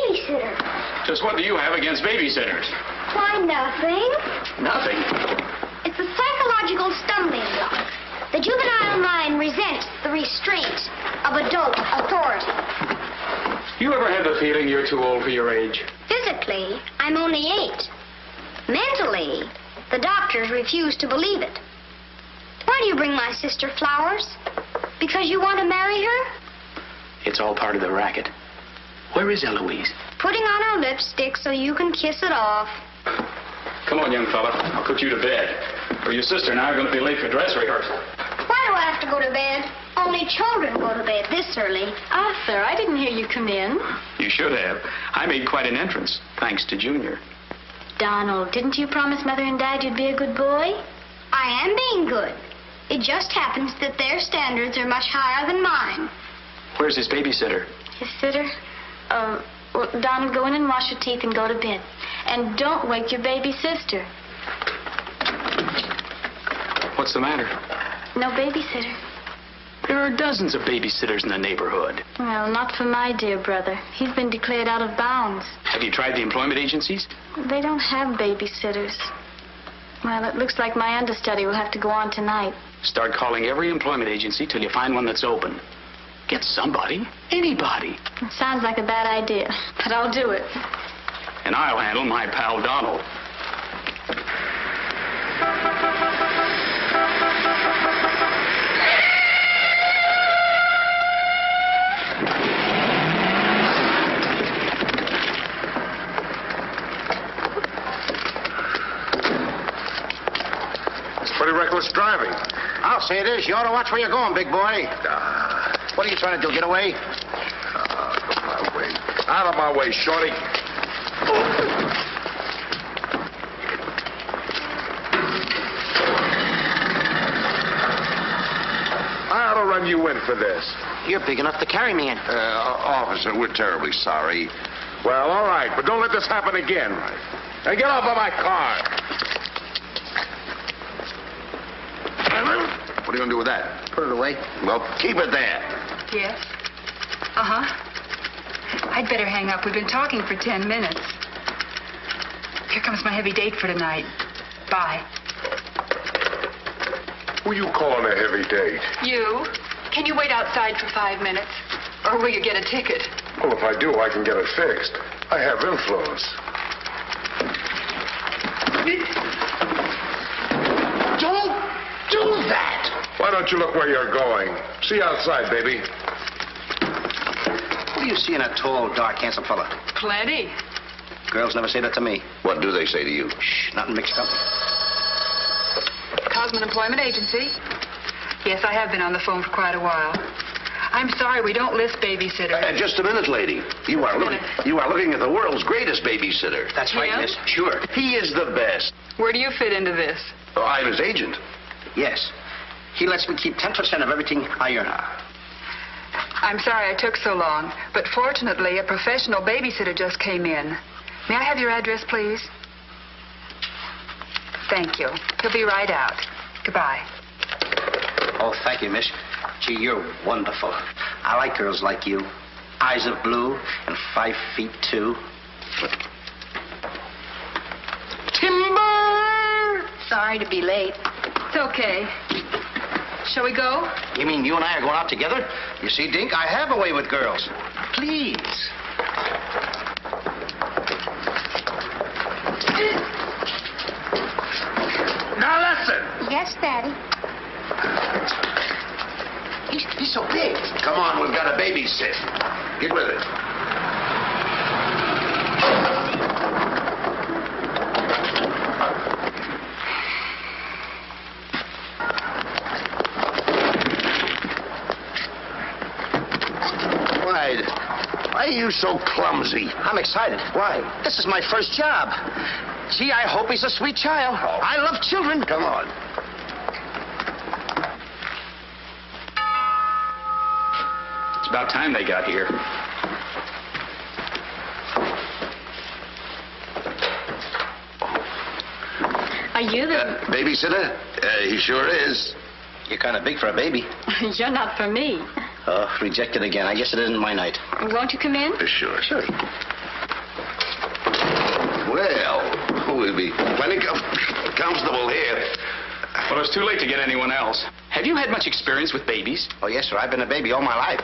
babysitter. Just what do you have against babysitters? Why, nothing. Nothing. It's a psychological stumbling block. The juvenile mind resents the restraint of adult authority. You ever had the feeling you're too old for your age? Physically, I'm only 8. Mentally, the doctors refuse to believe it. Why do you bring my sister flowers? Because you want to marry her? It's all part of the racket. Where is Eloise? Putting on her lipstick so you can kiss it off. Come on, young fella. I'll put you to bed. Or your sister and I are going to be late for dress rehearsal. Why do I have to go to bed? Only children go to bed this early. Arthur, I didn't hear you come in. You should have. I made quite an entrance, thanks to Junior. Donald, didn't you promise Mother and Dad you'd be a good boy? I am being good. It just happens that their standards are much higher than mine. Where's his babysitter? His sitter? Well, Donald, go in and wash your teeth and go to bed. And don't wake your baby sister. What's the matter? No babysitter. There are dozens of babysitters in the neighborhood. Well, not for my dear brother. He's been declared out of bounds. Have you tried the employment agencies? They don't have babysitters. Well, it looks like my understudy will have to go on tonight. Start calling every employment agency till you find one that's open. Get somebody. Anybody. It sounds like a bad idea, but I'll do it. And I'll handle my pal Donald. Pretty reckless driving. I'll say it is. You ought to watch where you're going, big boy. What are you trying to do, get away? Out of my way, shorty. I ought to run you in for this. You're big enough to carry me in. Officer, we're terribly sorry. Well, all right, but don't let this happen again. Now get off of my car. What are you going to do with that? Put it away. Well, keep it there. Yes? Uh-huh. I'd better hang up. We've been talking for 10 minutes. Here comes my heavy date for tonight. Bye. Who you calling a heavy date? You? Can you wait outside for 5 minutes? Or will you get a ticket? Well, if I do, I can get it fixed. I have influence. Don't do that. Why don't you look where you're going? See you outside, baby. What do you see in a tall, dark, handsome fella? Plenty. Girls never say that to me. What do they say to you? Shh, nothing mixed up. Cosman Employment Agency. Yes, I have been on the phone for quite a while. I'm sorry, we don't list babysitters. Just a minute, lady. You are looking at the world's greatest babysitter. That's right, Him? miss. Sure. He is the best. Where do you fit into this? Oh, I'm his agent. Yes. He lets me keep 10% of everything I earn. I'm sorry I took so long, but fortunately, a professional babysitter just came in. May I have your address, please? Thank you. He'll be right out. Goodbye. Oh, thank you, miss. Gee, you're wonderful. I like girls like you. Eyes of blue and 5'2". Timber! Sorry to be late. It's okay. Shall we go? You mean you and I are going out together? You see, Dink, I have a way with girls. Please. Now listen. Yes, Daddy. He's so big. Come on, we've got a babysit. Get with it. Why are you so clumsy? I'm excited. Why? This is my first job. Gee, I hope he's a sweet child. Oh. I love children. Come on. It's about time they got here. Are you the... Babysitter? He sure is. You're kind of big for a baby. You're not for me. Oh, rejected again. I guess it isn't my night. Won't you come in? Sure. comfortable here. Well, it's too late to get anyone else. Have you had much experience with babies? Oh, yes, sir. I've been a baby all my life.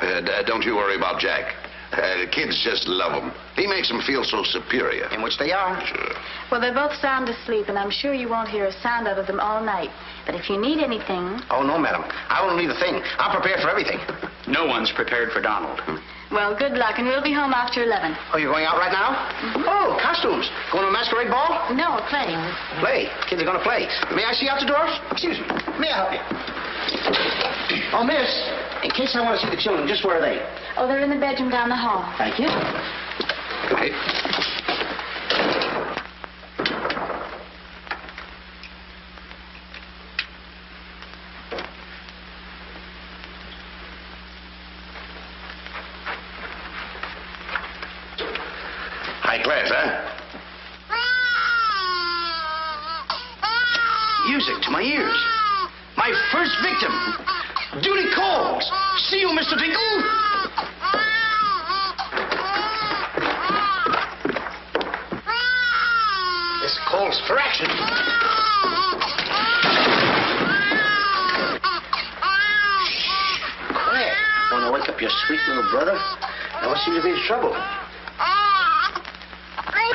Don't you worry about Jack. The kids just love him. He makes them feel so superior. In which they are. Sure. Well, they're both sound asleep, and I'm sure you won't hear a sound out of them all night. But if you need anything... Oh, no, madam. I won't need a thing. I'm prepared for everything. No one's prepared for Donald. Well, good luck, and we'll be home after 11. Oh, you're going out right now? Mm-hmm. Oh, costumes. Going to a masquerade ball? No, playing. Play. Kids are going to play. May I see out the doors? Excuse me. May I help you? Oh, miss, in case I want to see the children, just where are they? Oh, they're in the bedroom down the hall. Thank you. Right. High class, huh? Music to my ears. My first victim, Duty calls. See you, Mr. Dingle. This calls for action. Quiet. Want to wake up your sweet little brother? Now what seems to be the trouble?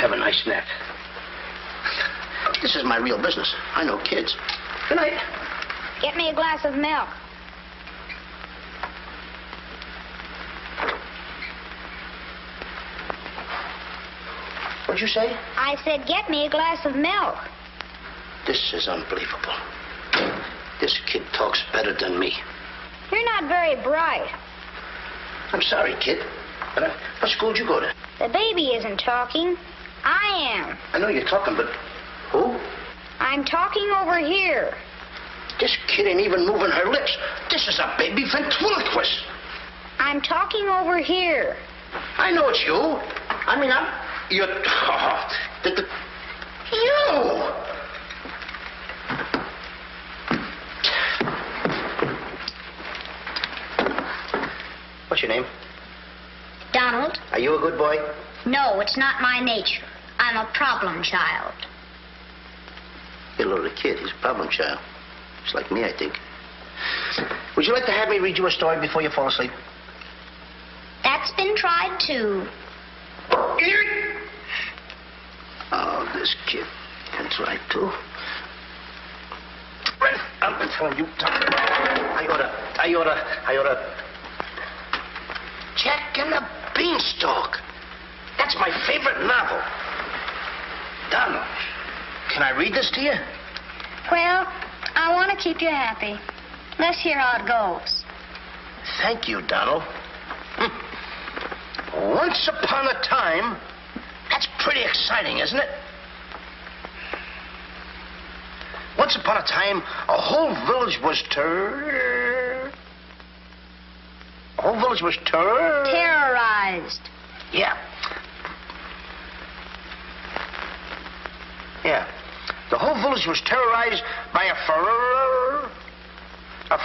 Have a nice nap. This is my real business. I know kids. Good night. Get me a glass of milk. What'd you say? I said, get me a glass of milk. This is unbelievable. This kid talks better than me. You're not very bright. I'm sorry, kid. But what school did you go to? The baby isn't talking. I am. I know you're talking, but who? I'm talking over here. This kid ain't even moving her lips. This is a baby ventriloquist. I'm talking over here. I know it's you. I mean, you're... You! What's your name? Donald? Are you a good boy? No, it's not my nature. I'm a problem child. You're a little kid. He's a problem child. It's like me, I think. Would you like to have me read you a story before you fall asleep? That's been tried too. Oh, this kid can try too. I've been telling you. I oughta. Jack and the Beanstalk. That's my favorite novel. Donald, can I read this to you? Well, I want to keep you happy. Let's hear how it goes. Thank you, Donald. Once upon a time. That's pretty exciting, isn't it? Once upon a time, a whole village was Terrorized. Yeah. Yeah. The whole village was terrorized by a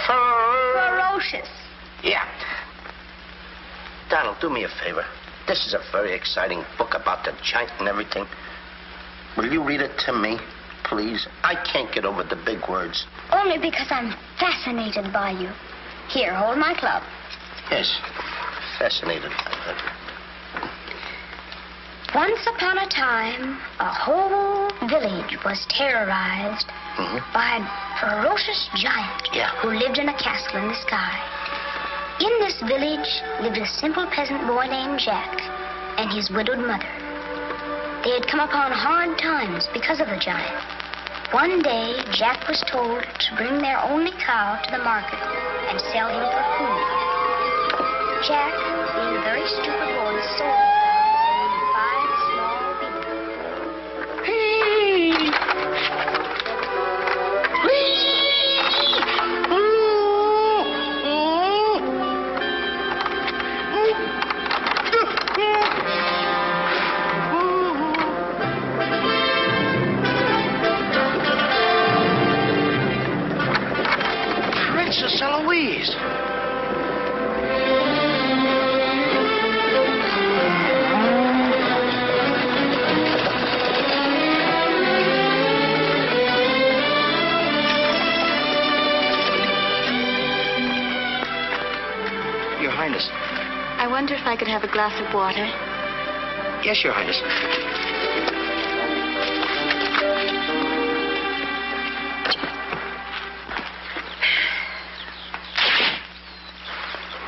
Ferocious. Yeah. Donald, do me a favor. This is a very exciting book about the giant and everything. Will you read it to me, please? I can't get over the big words. Only because I'm fascinated by you. Here, hold my club. Yes, fascinated. Once upon a time, a whole village was terrorized by a ferocious giant who lived in a castle in the sky. In this village lived a simple peasant boy named Jack and his widowed mother. They had come upon hard times because of the giant. One day, Jack was told to bring their only cow to the market and sell him for food. Jack, being a very stupid boy, sold the cow and 5 small beans. Princess Eloise. wonder if I could have a glass of water. Yes, Your Highness.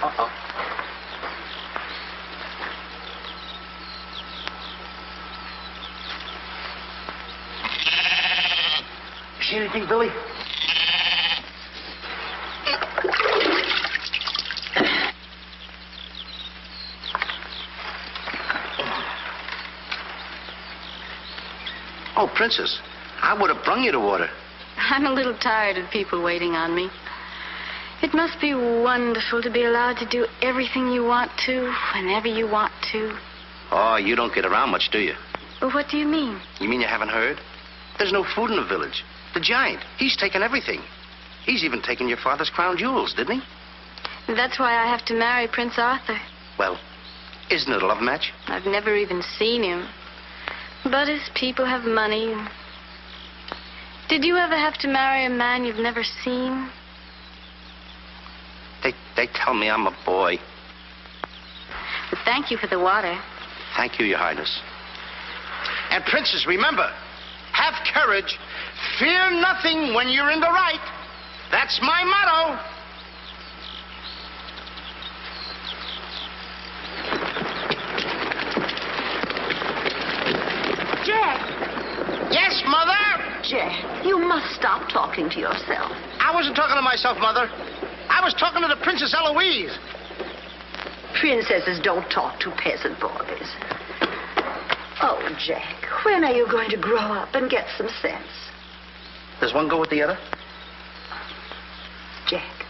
Uh-oh. You see anything, Billy? Oh, Princess, I would have brung you the water. I'm a little tired of people waiting on me. It must be wonderful to be allowed to do everything you want to, whenever you want to. Oh, you don't get around much, do you? Well, what do you mean? You mean you haven't heard? There's no food in the village. The giant, he's taken everything. He's even taken your father's crown jewels, didn't he? That's why I have to marry Prince Arthur. Well, isn't it a love match? I've never even seen him. But his people have money. Did you ever have to marry a man you've never seen? They tell me I'm a boy. But thank you for the water. Thank you, Your Highness. And, Princess, remember, have courage. Fear nothing when you're in the right. That's my motto. Jack. Yes, Mother? Jack, you must stop talking to yourself. I wasn't talking to myself, Mother. I was talking to the Princess Eloise. Princesses don't talk to peasant boys. Oh, Jack, when are you going to grow up and get some sense? Does one go with the other? Jack,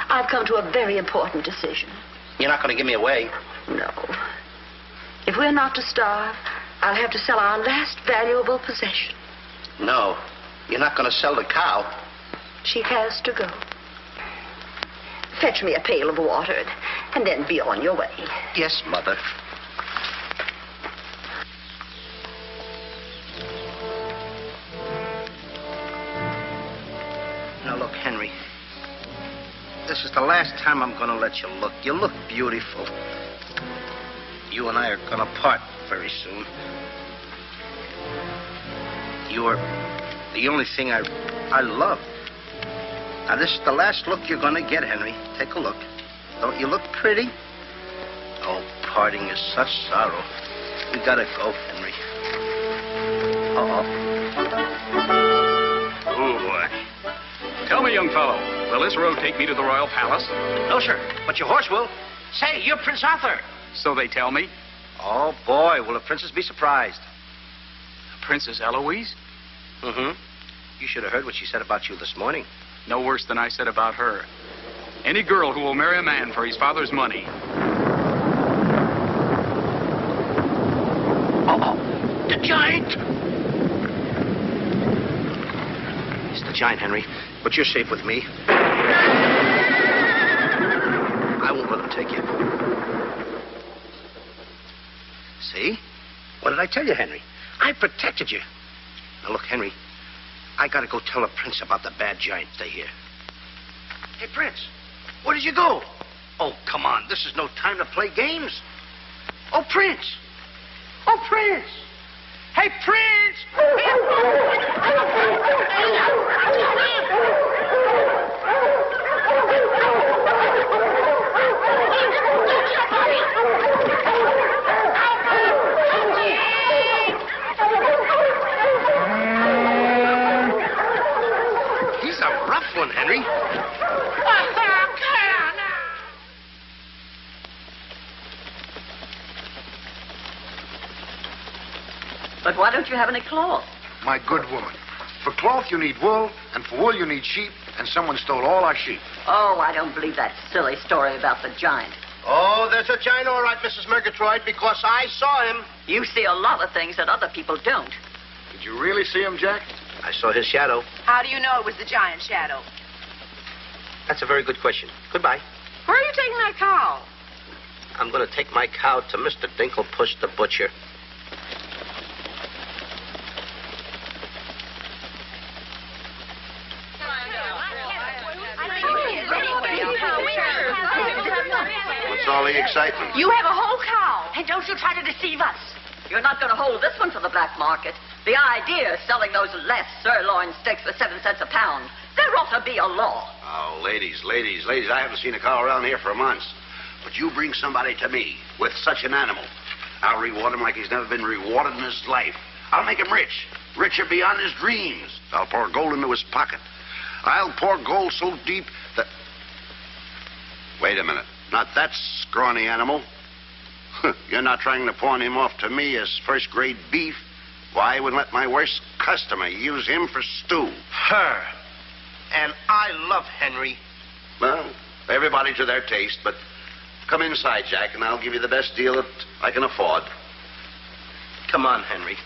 I've come to a very important decision. You're not going to give me away. No. If we're not to starve, I'll have to sell our last valuable possession. No, you're not going to sell the cow. She has to go. Fetch me a pail of water and then be on your way. Yes, Mother. Now, look, Henry. This is the last time I'm going to let you look. You look beautiful. You and I are going to part very soon. You're the only thing I love. Now, this is the last look you're going to get, Henry. Take a look. Don't you look pretty? Oh, parting is such sorrow. We got to go, Henry. Uh-oh. Oh, boy. Tell me, young fellow, will this road take me to the royal palace? No, sir, but your horse will. Say, you're Prince Arthur. So they tell me. Oh, boy, will the princess be surprised. Princess Eloise? Mm-hmm. You should have heard what she said about you this morning. No worse than I said about her. Any girl who will marry a man for his father's money. Uh-oh. The giant! It's the giant, Henry. But you're safe with me. I won't let him take you. See? What did I tell you, Henry? I protected you. Now, look, Henry, I gotta go tell the prince about the bad giant they hear. Hey, Prince, where did you go? Oh, come on. This is no time to play games. Oh, Prince. Oh, Prince. Hey, Prince. He's a rough one, Henry. But why don't you have any cloth? My good woman. For cloth, you need wool, and for wool, you need sheep, and someone stole all our sheep. Oh, I don't believe that silly story about the giant. Oh, there's a giant, all right, Mrs. Murgatroyd, because I saw him. You see a lot of things that other people don't. Did you really see him, Jack? I saw his shadow. How do you know it was the giant shadow? That's a very good question. Goodbye. Where are you taking that cow? I'm going to take my cow to Mr. Dinklepush the butcher. What's all the excitement? You have a whole cow, and don't you try to deceive us. You're not going to hold this one for the black market. The idea is selling those last sirloin steaks for 7 cents a pound. There ought to be a law. Oh, ladies, I haven't seen a cow around here for months. But you bring somebody to me with such an animal, I'll reward him like he's never been rewarded in his life. I'll make him rich, richer beyond his dreams. I'll pour gold into his pocket. I'll pour gold so deep that... Wait a minute. Not that scrawny animal. You're not trying to pawn him off to me as first-grade beef. Why, I would let my worst customer use him for stew. Her. And I love Henry. Well, everybody to their taste, but come inside, Jack, and I'll give you the best deal that I can afford. Come on, Henry.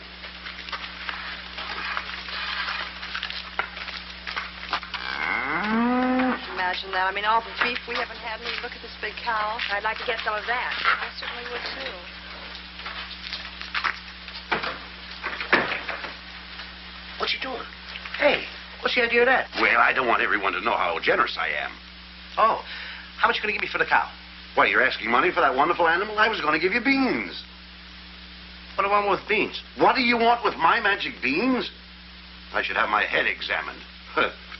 Imagine that. I mean, all the beef we haven't had. And look at this big cow. I'd like to get some of that. I certainly would, too. What you doing? Hey, what's the idea of that? Well, I don't want everyone to know how generous I am. Oh, how much are you going to give me for the cow? What, you're asking money for that wonderful animal? I was going to give you beans. What do I want with beans? What do you want with my magic beans? I should have my head examined.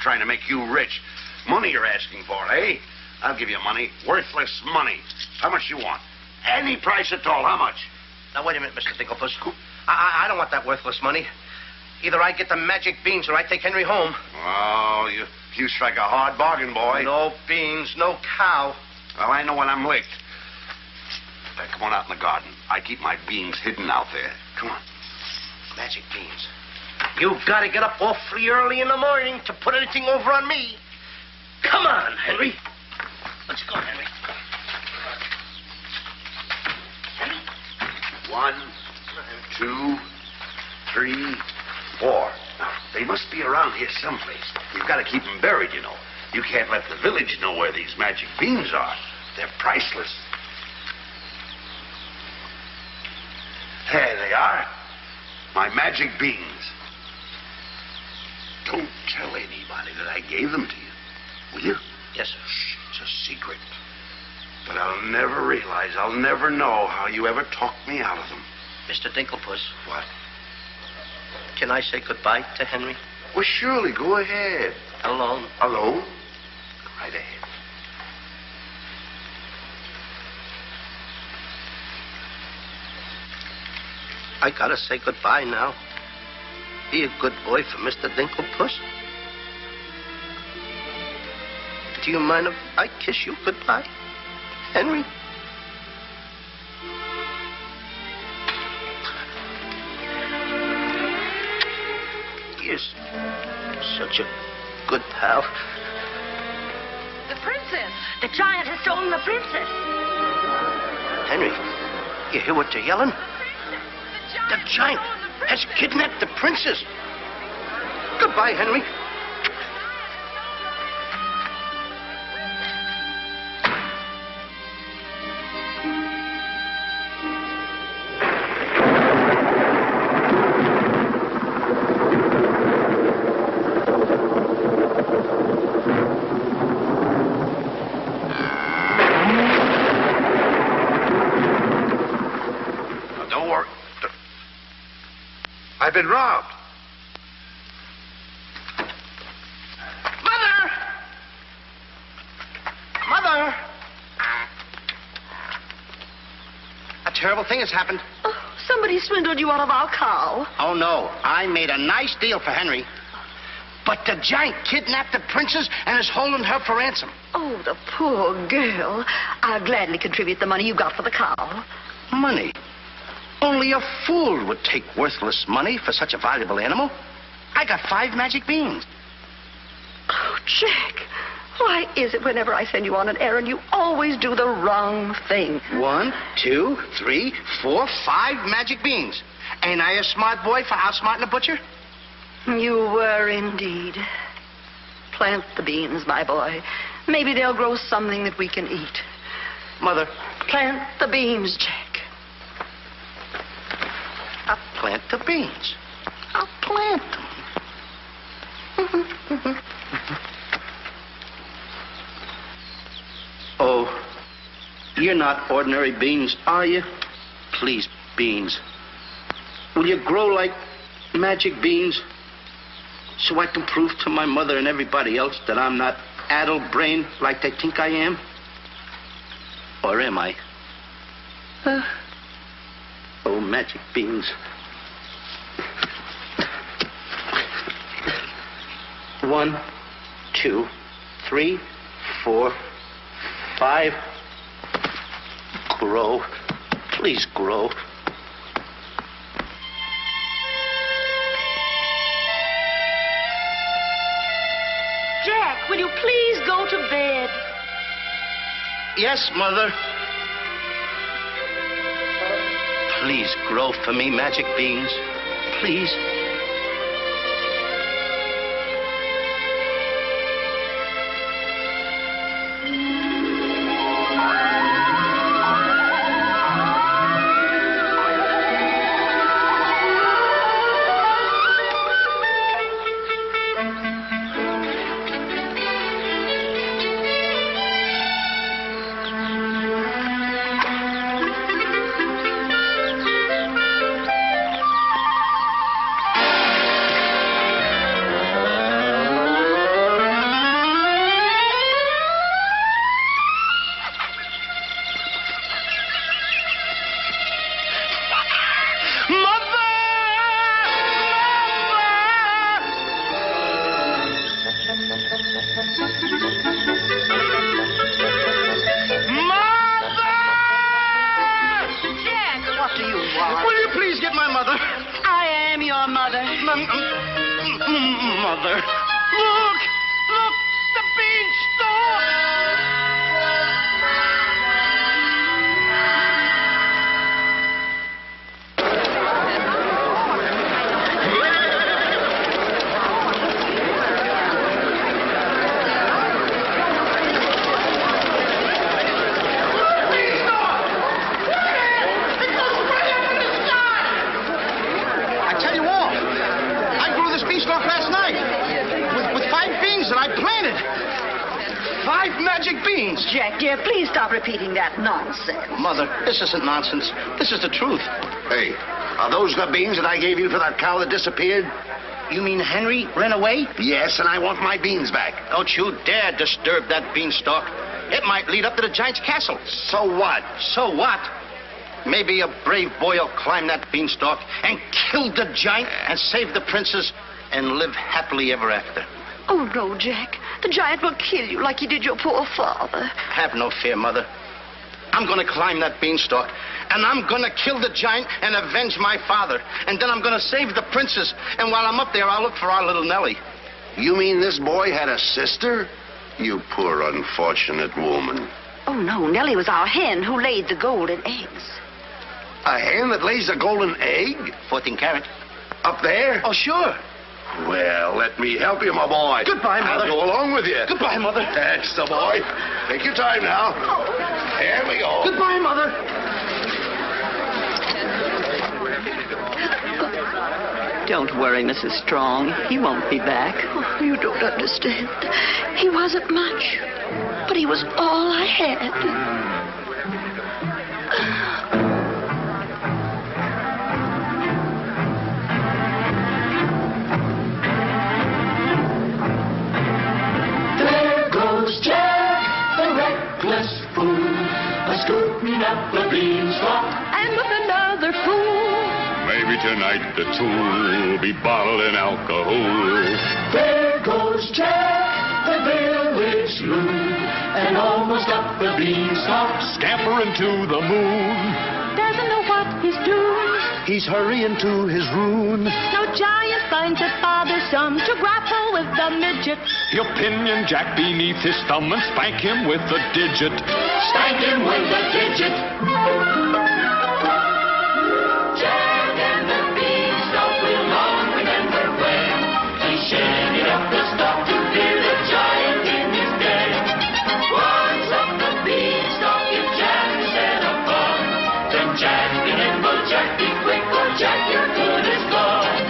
Trying to make you rich. Money you're asking for, eh? I'll give you money. Worthless money. How much you want? Any price at all. How much? Now, wait a minute, Mr. Dinklepuss. I don't want that worthless money. Either I get the magic beans or I take Henry home. Oh, you strike a hard bargain, boy. No beans, no cow. Well, I know when I'm licked. Come on out in the garden. I keep my beans hidden out there. Come on. Magic beans. You've got to get up awfully early in the morning to put anything over on me. Come on, Henry. Let's go, Henry. Henry. 1, 2, 3, 4. Now, they must be around here someplace. You've got to keep them buried, you know. You can't let the village know where these magic beans are. They're priceless. There they are. My magic beans. Don't tell anybody that I gave them to you. Will you? Yes, sir. Shh, it's a secret. But I'll never realize, I'll never know how you ever talked me out of them. Mr. Dinklepuss. What? Can I say goodbye to Henry? Well, surely, go ahead. Alone? Alone? Go right ahead. I gotta say goodbye now. Be a good boy for Mr. Dinklepuss. Do you mind if I kiss you goodbye, Henry? You're such a good pal. The princess. The giant has stolen the princess. Henry, you hear what they're yelling? The giant has kidnapped the princess. Goodbye, Henry. I've been robbed. Mother! Mother! A terrible thing has happened. Oh, somebody swindled you out of our cow. Oh, no. I made a nice deal for Henry. But the giant kidnapped the princess and is holding her for ransom. Oh, the poor girl. I'll gladly contribute the money you got for the cow. Money? Only a fool would take worthless money for such a valuable animal. I got 5 magic beans. Oh, Jack, why is it whenever I send you on an errand, you always do the wrong thing? 1, 2, 3, 4, 5 magic beans. Ain't I a smart boy for outsmarting a butcher? You were indeed. Plant the beans, my boy. Maybe they'll grow something that we can eat. Mother. Plant the beans, Jack. I'll plant the beans. I'll plant them. Oh, You're not ordinary beans, are you? Please, beans. Will you grow like magic beans so I can prove to my mother and everybody else that I'm not addle-brained like they think I am? Or am I? Oh, magic beans. 1, 2, 3, 4, 5. Grow. Please grow. Jack, will you please go to bed? Yes, Mother. Please grow for me, magic beans. Please. Mother. Look! Look! The beanstalk! I tell you all, I grew this beanstalk last night with 5 beans that I planted. 5 magic beans. Jack, dear, please stop repeating that nonsense. Mother, this isn't nonsense. This is the truth. Hey, are those the beans that I gave you for that cow that disappeared? You mean Henry ran away? Yes, and I want my beans back. Don't you dare disturb that beanstalk. It might lead up to the giant's castle. So what? So what? Maybe a brave boy will climb that beanstalk and kill the giant and save the princess and live happily ever after. Oh, no, Jack. The giant will kill you like he did your poor father. Have no fear, Mother. I'm going to climb that beanstalk, and I'm going to kill the giant and avenge my father. And then I'm going to save the princess. And while I'm up there, I'll look for our little Nellie. You mean this boy had a sister? You poor unfortunate woman. Oh, no. Nellie was our hen who laid the golden eggs. A hen that lays a golden egg? 14 carat. Up there? Oh, sure. Well, let me help you, my boy. Goodbye, Mother. I'll go along with you. Goodbye, Mother. That's the boy. Take your time now. There we go. Goodbye, Mother. Don't worry, Mrs. Strong. He won't be back. Oh, you don't understand. He wasn't much, but he was all I had. Jack, the reckless fool, a-scooting up the beanstalk, and with another fool. Maybe tonight the two will be bottled in alcohol. There goes Jack, the village loon, and almost up the beanstalk, Scampering to the moon. doesn't know what he's doing. He's hurrying to his ruin. No giant finds it bothersome to grapple with the midget. He'll pinion Jack beneath his thumb and spank him with a digit. Spank him with a digit. Jack and the beanstalk will long remember when he shinnied up the stalk to hear the giant in his den. Once up the beanstalk, if Jack set a fun, then Jack be nimble, Jack be quick, or Jack your good is gone.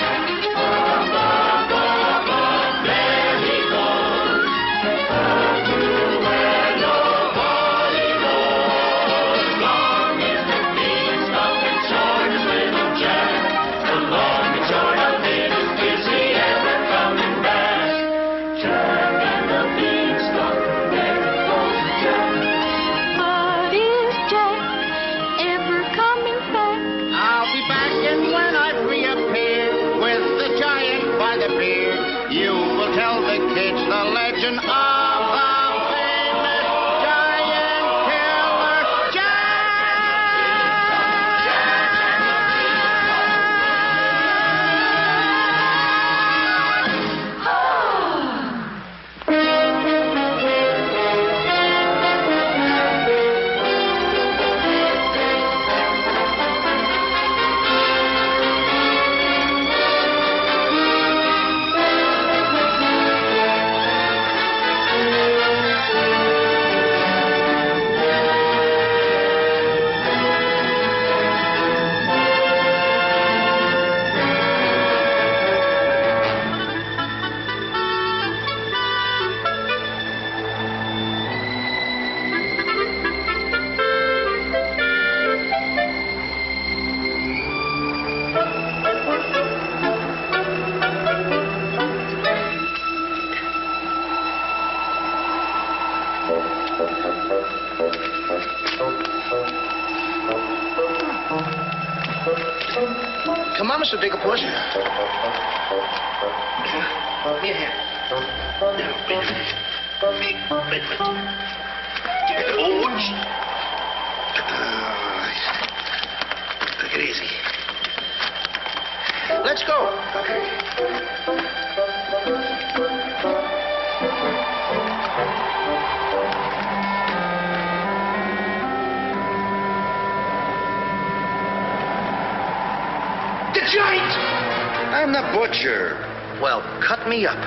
Up, up, up, up, there he goes. Up to where nobody knows. the legend of the famous giant killer Come on, Mr. Digglepuss. Here. Wait. Oops. Take it easy. Let's go. Okay. The giant! I'm the butcher. Well, cut me up.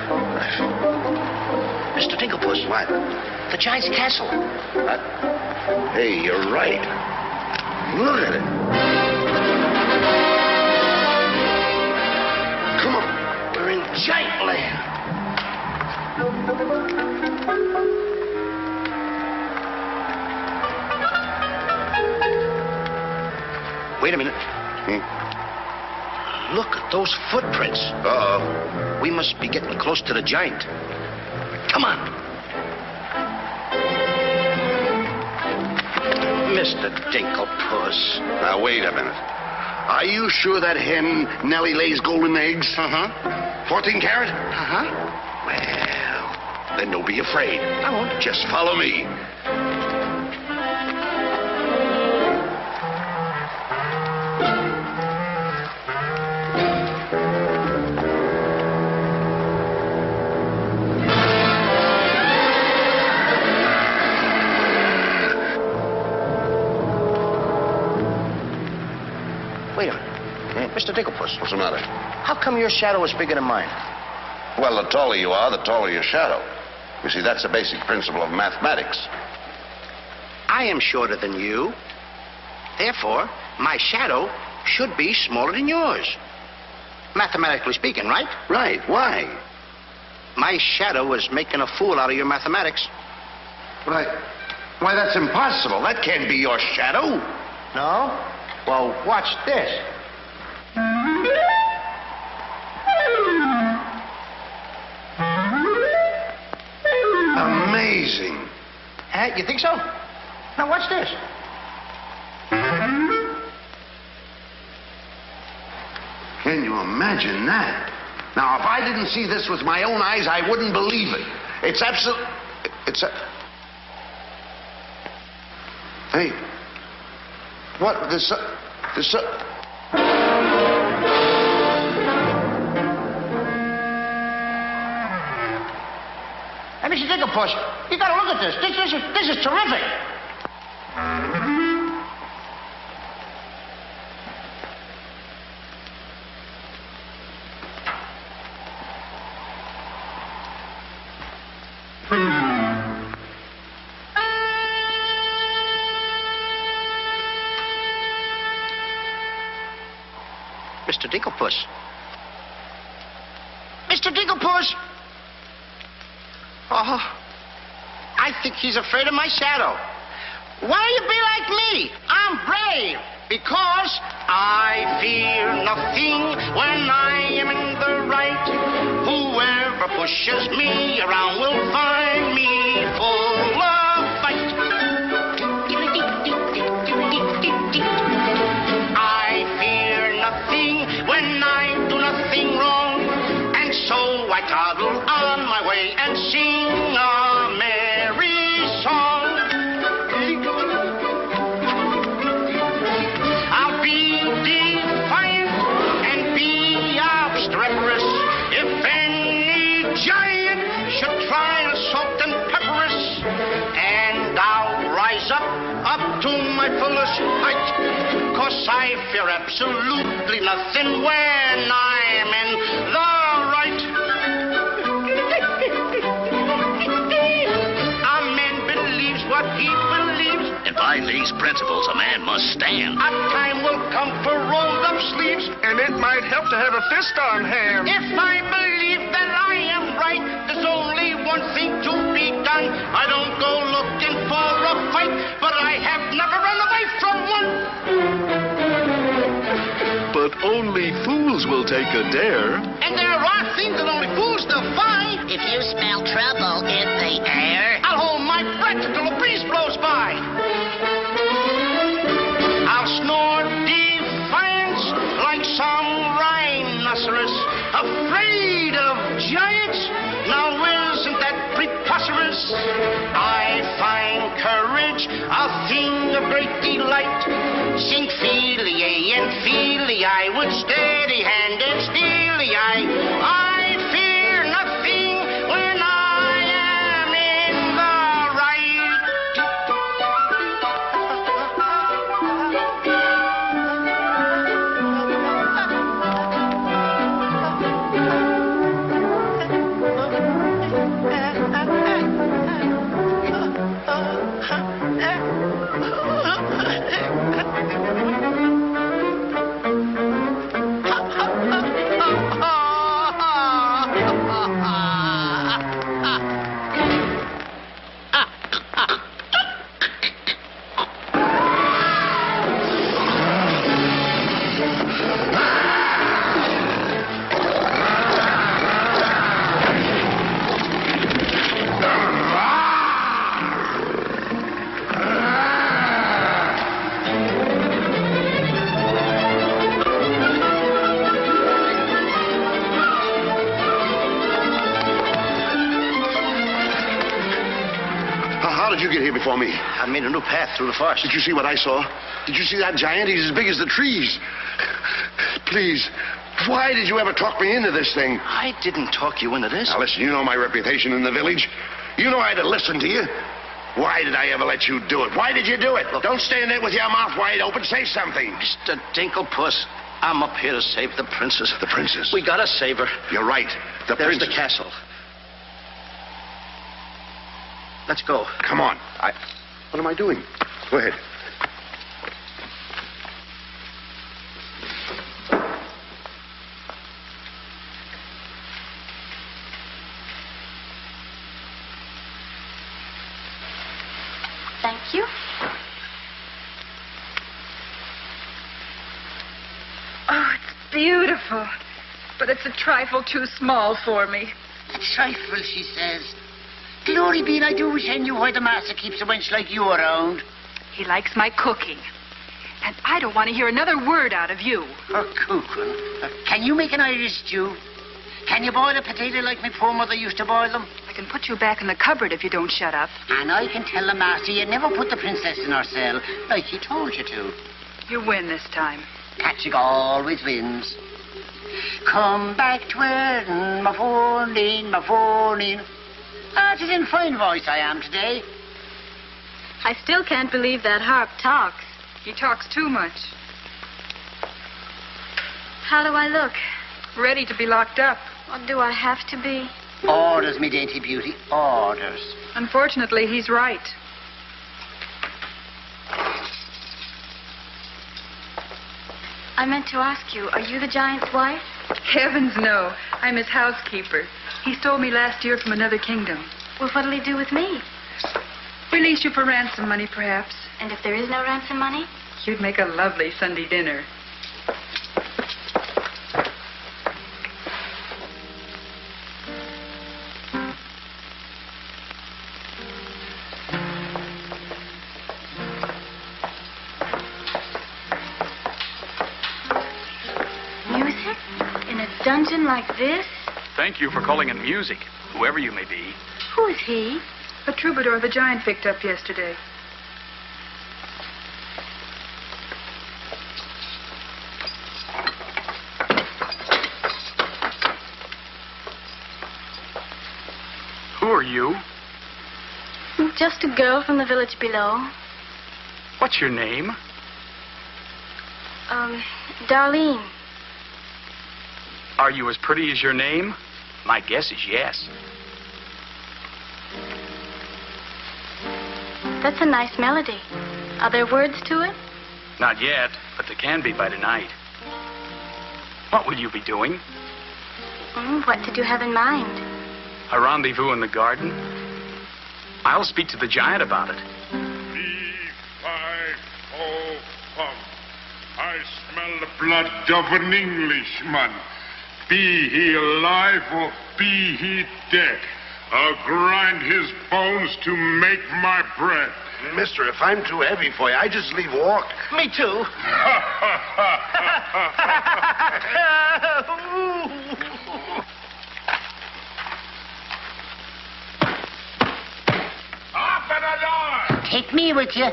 Mr. Digglepuss. What? The giant's castle. What? Hey, you're right. Look at it. Come on. We're in giant land. Wait a minute. Look at those footprints. Uh-oh. We must be getting close to the giant. Come on. Mr. Digglepuss. Now, wait a minute. Are you sure that hen, Nellie, lays golden eggs? Uh-huh. 14 carat? Uh-huh. Well, then don't be afraid. I won't. Just follow me. Wait a minute. Mr. Digglepuss. What's the matter? How come your shadow is bigger than mine? Well, the taller you are, the taller your shadow. You see, that's a basic principle of mathematics. I am shorter than you. Therefore, my shadow should be smaller than yours. Mathematically speaking, right? Right. Why? My shadow is making a fool out of your mathematics. Why, that's impossible. That can't be your shadow. No? Well, watch this. Amazing. Huh? You think so? Now, watch this. Can you imagine that? Now, if I didn't see this with my own eyes, I wouldn't believe it. It's absolute... Hey. What? This... Hey, Mr. Digglepuss, you gotta look at this. This is terrific. Mr. Digglepuss. Mr. Digglepuss! Oh, I think he's afraid of my shadow. Why don't you be like me? I'm brave because I fear nothing when I am in the right. Whoever pushes me around will find me full of fight. I fear nothing when I do nothing wrong, and so I toddle on my way and sing. treacherous. If any giant should try to salt and pepper us, and I'll rise up to my fullest height, 'cause I fear absolutely nothing when I'm in the right. A man believes what he believes, And by these principles, a man must stand. a time will come for rolled up sleeves, And it might help to have a fist on hand. if I believe that I am right. There's only one thing to be done. I don't go looking for a fight, but I have never run away from one. But only fools will take a dare. And there are things that only fools defy. If you smell trouble in the air, I'll hold my breath until a breeze blows by. I'll snore defiance like some rhinoceros, afraid of giants. Now isn't that preposterous? I find courage a thing of great delight. Sing feely and feely, I would steady-handed steely. I fear nothing when I am in the right. How did you get here before me? I made a new path through the forest. Did you see what I saw? Did you see that giant? He's as big as the trees. Please, why did you ever talk me into this thing? I didn't talk you into this. Now, listen, you know my reputation in the village. You know I'd have listened to you. Why did I ever let you do it? Why did you do it? Look, don't stand there with your mouth wide open. Say something. Mr. Dinklepuss, I'm up here to save the princess. The princess? We gotta save her. You're right. There's princess. the castle. Let's go. Come on. What am I doing? Go ahead. Thank you. Oh, it's beautiful. But it's a trifle too small for me. a trifle, she says. Glory be, I do wish I knew why the master keeps a wench like you around. He likes my cooking. And I don't want to hear another word out of you. Her cooking. Can you make an Irish stew? Can you boil a potato like my poor mother used to boil them? I can put you back in the cupboard if you don't shut up. And I can tell the master you never put the princess in her cell, like he told you to. You win this time. Catching always wins. Come back to Erin, my phone-in, my phone-in. Ah, it's in fine voice I am today. I still can't believe that harp talks. He talks too much. How do I look? Ready to be locked up. Or do I have to be? Orders, me dainty beauty, orders. Unfortunately, he's right. I meant to ask you, are you the giant's wife? Heavens, no. I'm his housekeeper. He stole me last year from another kingdom. Well, what'll he do with me? Release you for ransom money, perhaps. And if there is no ransom money? You'd make a lovely Sunday dinner. Music? In a dungeon like this? Thank you for calling it music, whoever you may be. Who is he? A troubadour the giant picked up yesterday. you? Just a girl from the village below. What's your name? Darlene. Are you as pretty as your name? My guess is yes. That's a nice melody. Are there words to it? Not yet, but there can be by tonight. What will you be doing? What did you have in mind? A rendezvous in the garden? I'll speak to the giant about it. I smell the blood of an Englishman. Be he alive or be he dead, I'll grind his bones to make my bread. Mister, if I'm too heavy for you, I just leave walk. Me too. Open the door! Take me with you.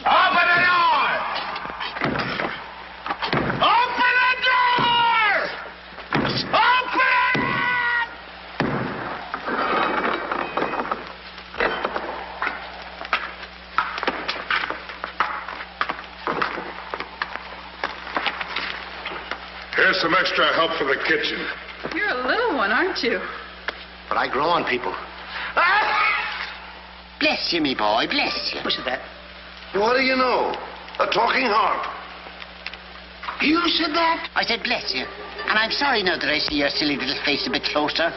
Open the door! Open the door! Open it! Here's some extra help for the kitchen. You're a little one, aren't you? But I grow on people. Bless you, me boy, bless you. Who said that? What do you know? A talking harp. You said that? I said bless you. And I'm sorry now that I see your silly little face a bit closer.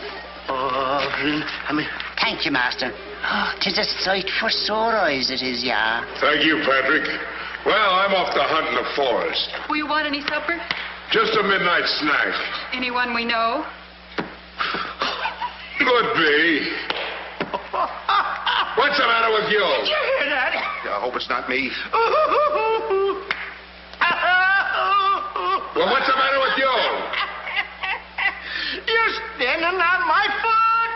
Thank you, master. Oh, 'tis a sight for sore eyes, it is, yeah. Thank you, Patrick. Well, I'm off to hunt in the forest. Will you want any supper? Just a midnight snack. Anyone we know? Could be. What's the matter with you? Did you hear that? I hope it's not me. Well, what's the matter with you? You're standing on my foot.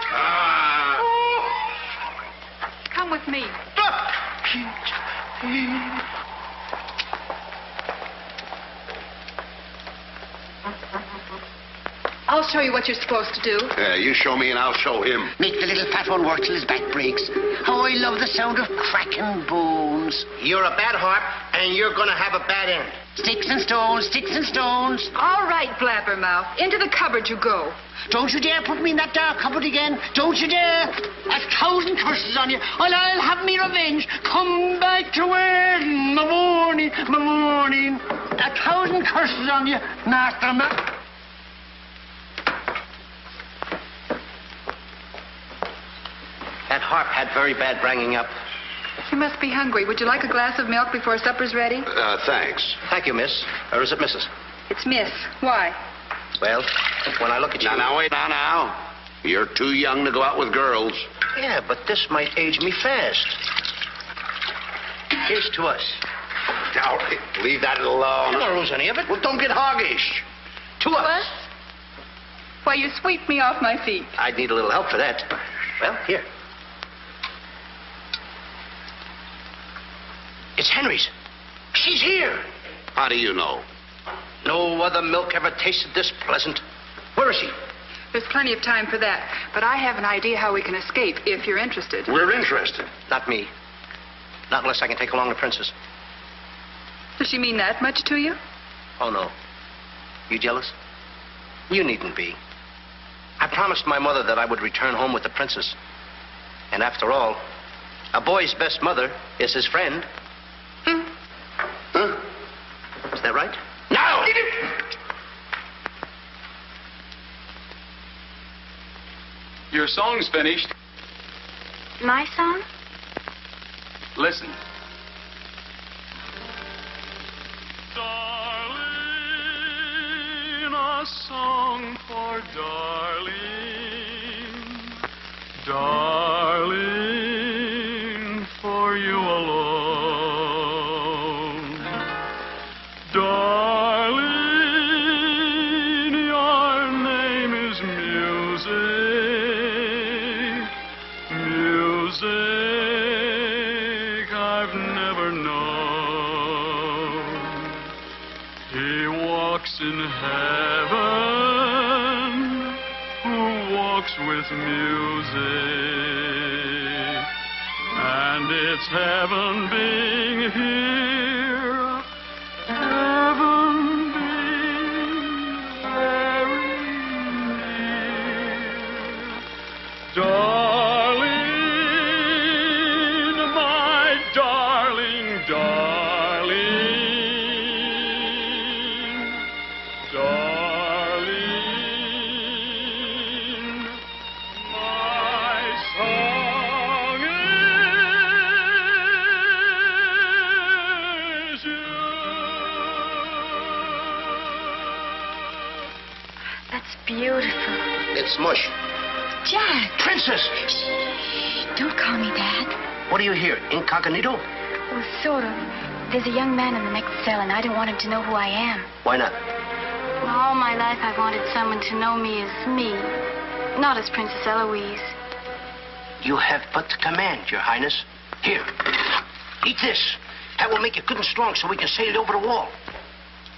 Come with me. I'll show you what you're supposed to do. Yeah, you show me and I'll show him. Make the little fat one work till his back breaks. How I love the sound of cracking bones. You're a bad harp, and you're going to have a bad end. Sticks and stones, sticks and stones. All right, blabbermouth. Into the cupboard you go. Don't you dare put me in that dark cupboard again. Don't you dare. 1,000 curses on you. I'll have me revenge. Come back to where in the morning, 1,000 curses on you, master man. That harp had very bad bringing up. You must be hungry. Would you like a glass of milk before supper's ready? Thanks. Thank you, miss. Or is it Mrs.? It's Miss. Why? Well, when I look at you... Now, wait, now. You're too young to go out with girls. Yeah, but this might age me fast. Here's to us. Now, leave that alone. You won't lose any of it. Well, don't get hoggish. To us. What? Why, you sweep me off my feet. I'd need a little help for that. Well, here. It's Henry's. She's here. How do you know? No other milk ever tasted this pleasant. Where is she? There's plenty of time for that. But I have an idea how we can escape, if you're interested. We're interested. Not me. Not unless I can take along the princess. Does she mean that much to you? Oh, no. You jealous? You needn't be. I promised my mother that I would return home with the princess. And after all, a boy's best mother is his friend. Huh? Is that right? No! Your song's finished. My song? Listen. Darling, a song for darling. Darling, for you alone. Darling, your name is music. Music I've never known. He walks in heaven who walks with music, and it's heaven being here, heaven being very near. Darling, my darling, darling, darling, my song is you. That's beautiful. It's mush. Jack! Princess! Shh, don't call me Dad. What are you here, incognito? Well, sort of. There's a young man in the next cell, and I don't want him to know who I am. Why not? All my life, I've wanted someone to know me as me, not as Princess Eloise. You have but to command, Your Highness. Here, eat this. That will make you good and strong so we can sail over the wall.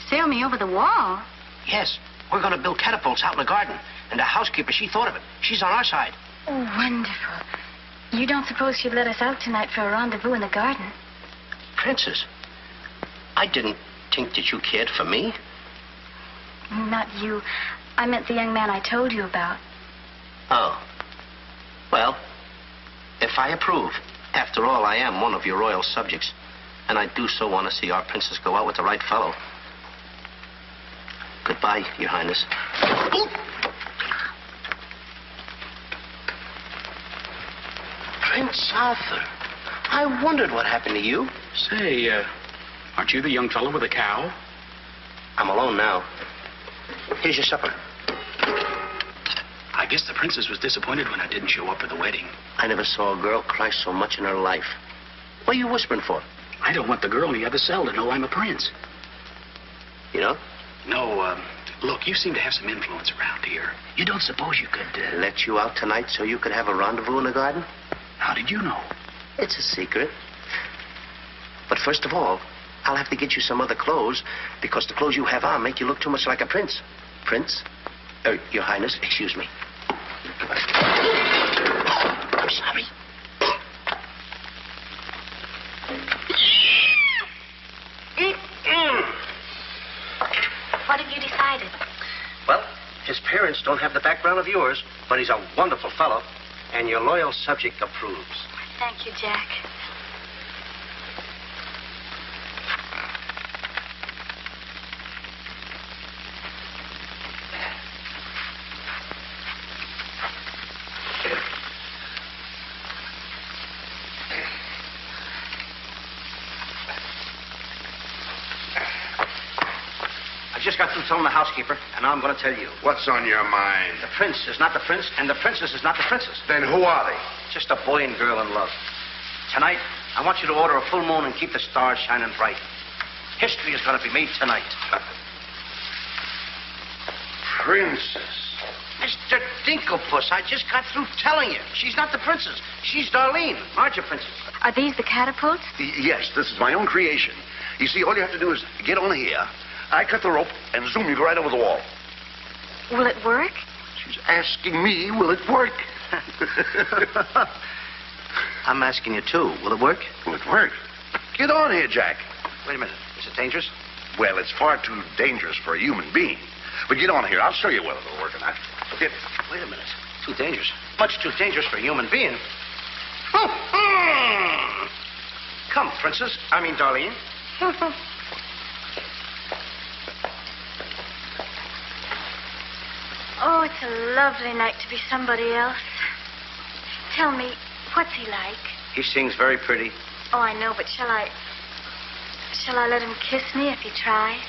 Sail me over the wall? Yes, we're going to build catapults out in the garden. And the housekeeper, she thought of it. She's on our side. Oh, wonderful. You don't suppose she'd let us out tonight for a rendezvous in the garden? Princess, I didn't think that you cared for me. Not you. I meant the young man I told you about. Oh. Well, if I approve, after all, I am one of your royal subjects. And I do so want to see our princess go out with the right fellow. Goodbye, Your Highness. Ooh. Prince Arthur, I wondered what happened to you. Say, aren't you the young fellow with the cow? I'm alone now. Here's your supper. I guess the princess was disappointed when I didn't show up for the wedding. I never saw a girl cry so much in her life. What are you whispering for? I don't want the girl in the other cell to know I'm a prince. You know? No, look, you seem to have some influence around here. You don't suppose you could... Let you out tonight so you could have a rendezvous in the garden? How did you know? It's a secret. But first of all, I'll have to get you some other clothes, because the clothes you have on make you look too much like a prince. Prince? Your Highness, excuse me. I'm sorry. What have you decided? Well, his parents don't have the background of yours, but he's a wonderful fellow, and your loyal subject approves. Thank you, Jack. Just got through telling the housekeeper, and now I'm going to tell you. What's on your mind? The prince is not the prince, and the princess is not the princess. Then who are they? Just a boy and girl in love. Tonight, I want you to order a full moon and keep the stars shining bright. History is going to be made tonight. Princess. Mr. Dinklepuss, I just got through telling you. She's not the princess. She's Darlene, aren't you, princess? Are these the catapults? Yes, this is my own creation. You see, all you have to do is get on here. I cut the rope, and zoom, you go right over the wall. Will it work? She's asking me, will it work? I'm asking you, too. Will it work? Will it work? Get on here, Jack. Wait a minute. Is it dangerous? Well, it's far too dangerous for a human being. But get on here. I'll show you whether it'll work or not. Get. Wait a minute. Too dangerous. Much too dangerous for a human being. Come, princess. I mean, Darlene. Oh, it's a lovely night to be somebody else. Tell me, what's he like? He sings very pretty. Oh, I know, but shall I let him kiss me if he tries?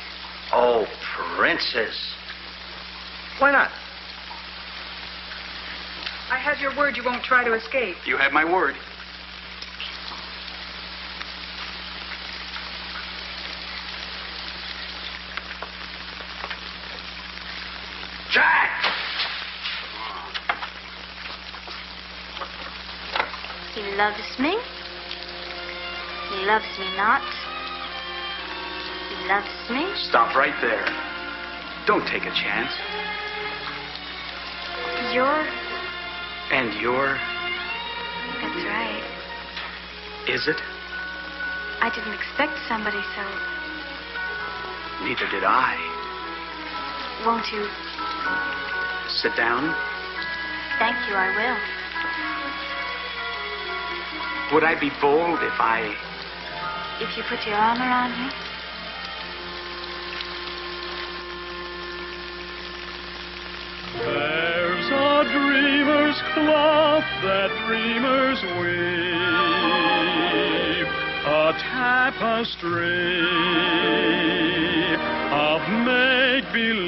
Oh, princess. Why not? I have your word you won't try to escape. You have my word. Jack! He loves me. He loves me not. He loves me. Stop right there. Don't take a chance. You're And you're... That's right. Is it? I didn't expect somebody so... Neither did I. Won't you? Sit down. Thank you, I will. Would I be bold if I... If you put your arm around me? There's a dreamer's cloth that dreamers weave, a tapestry of make-believe,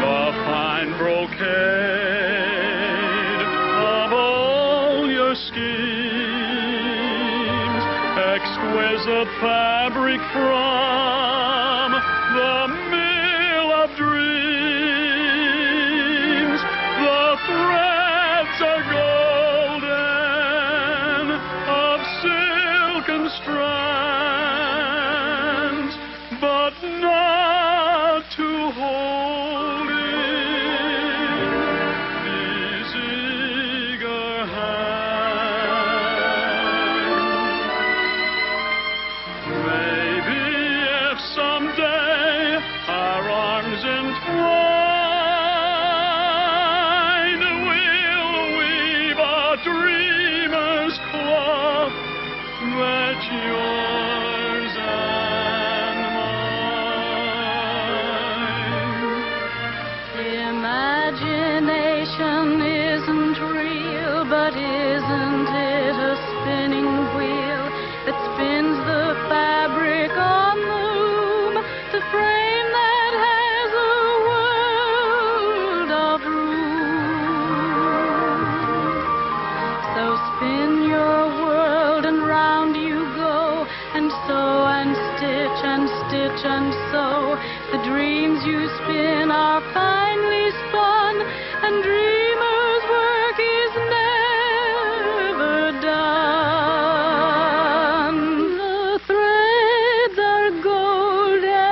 the fine brocade of all your schemes, exquisite fabric from the mill of dreams. The threads are golden, of silken strands, but not to hold in these eager hands. Maybe if someday our arms entwine, we'll weave a dreamer's cloth that's yours and mine. Imagination isn't real, but isn't it a spinning wheel that spins the fabric on the loom, the frame that has a world of room? So spin your world and round you go, and sew and stitch and stitch and sew. The dreams you spin are finely spun, and dreamers' work is never done. The threads are golden,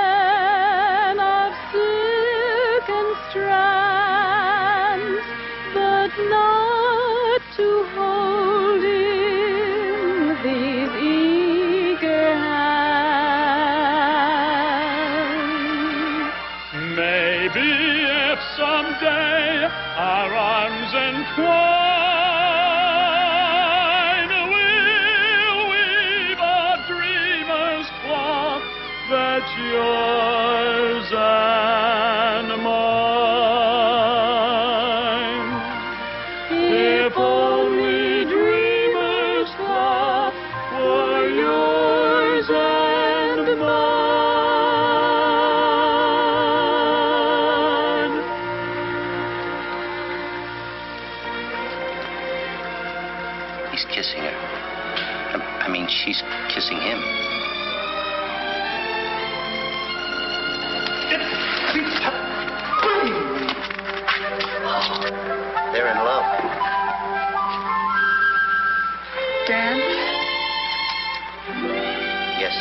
of silken strands, but not to hold in these eager hands. Maybe if someday our arms entwine, we'll weave a dreamer's cloth that's yours and mine. If only dreamer's cloth were yours and mine. He's kissing her. I mean, she's kissing him. They're in love. Dan? Yes.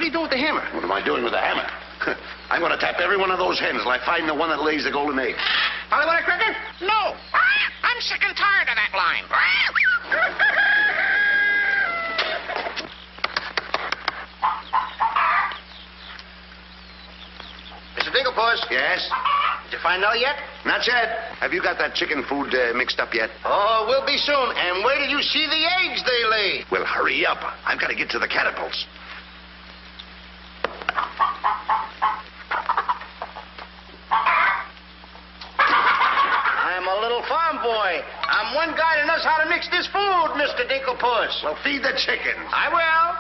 What are you doing with the hammer? What am I doing with the hammer? I'm going to tap every one of those hens till I find the one that lays the golden egg. Polly, want a cracker? No. I'm sick and tired of that line. Mr. Dinklepuss. Yes? Did you find Nellie yet? Not yet. Have you got that chicken food mixed up yet? Oh, we'll be soon. And wait till you see the eggs they lay. Well, hurry up. I've got to get to the catapults. I'm a little farm boy. I'm one guy that knows how to mix this food, Mr. Dinklepuss. Well, feed the chickens. I will.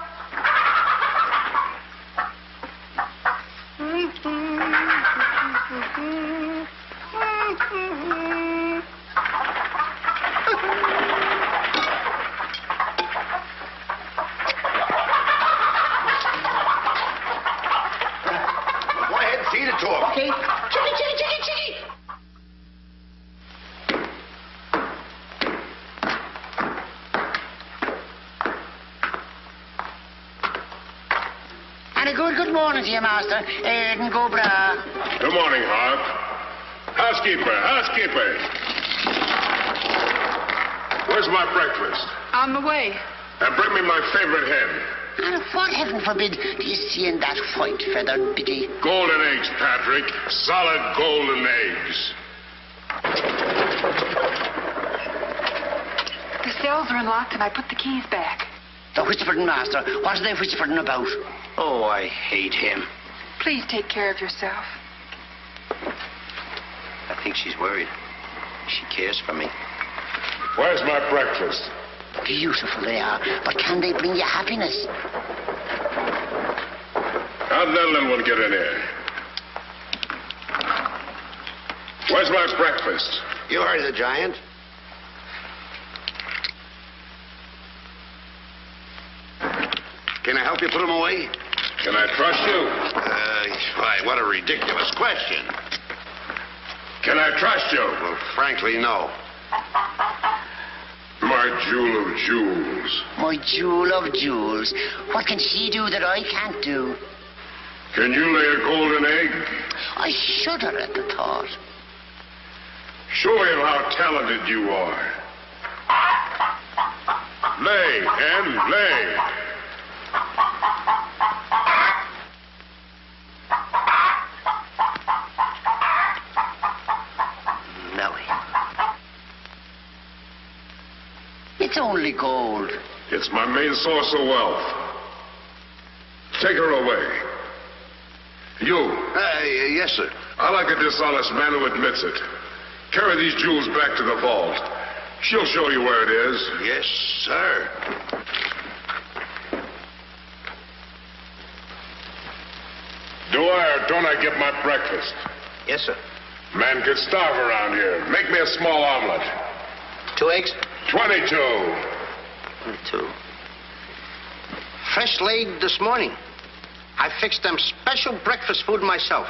Go ahead and feed it to them. Okay. Chickie, chickie, chickie, chickie. And a good morning to you, Master. And go bra. Good morning, Hart. Housekeeper. Where's my breakfast? On the way. And bring me my favorite hen. And what, heaven forbid, do you see in that white-feathered biddy? Golden eggs, Patrick. Solid golden eggs. The cells are unlocked and I put the keys back. The whispering, Master. What are they whispering about? Oh, I hate him. Please take care of yourself. I think she's worried. She cares for me. Where's my breakfast? Beautiful they are, but can they bring you happiness? How'd that little one get in here? Where's my breakfast? You heard the giant. Can I help you put him away? Can I trust you? Why, what a ridiculous question. Can I trust you? Well, frankly, no. My jewel of jewels. My jewel of jewels. What can she do that I can't do? Can you lay a golden egg? I shudder at the thought. Show him how talented you are. Lay, hen, lay. Nellie. It's only gold. It's my main source of wealth. Take her away. You. Yes, sir. I like a dishonest man who admits it. Carry these jewels back to the vault. She'll show you where it is. Yes, sir. Do I or don't I get my breakfast? Yes, sir. Man could starve around here. Make me a small omelet. 2 eggs? 22. 22. Fresh laid this morning. I fixed them special breakfast food myself.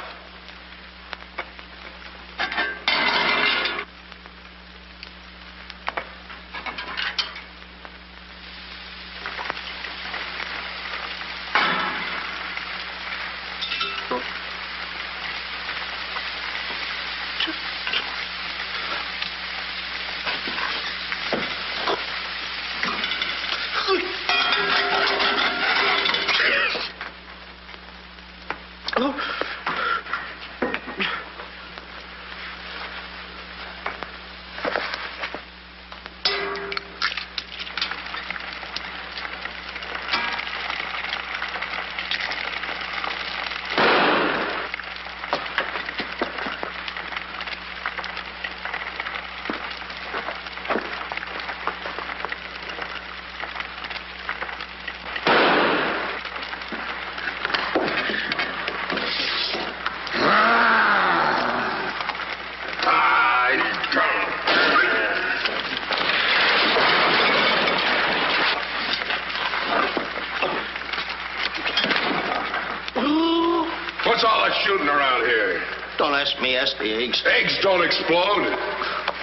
What's all that shooting around here? Don't ask me, ask the eggs. Eggs don't explode.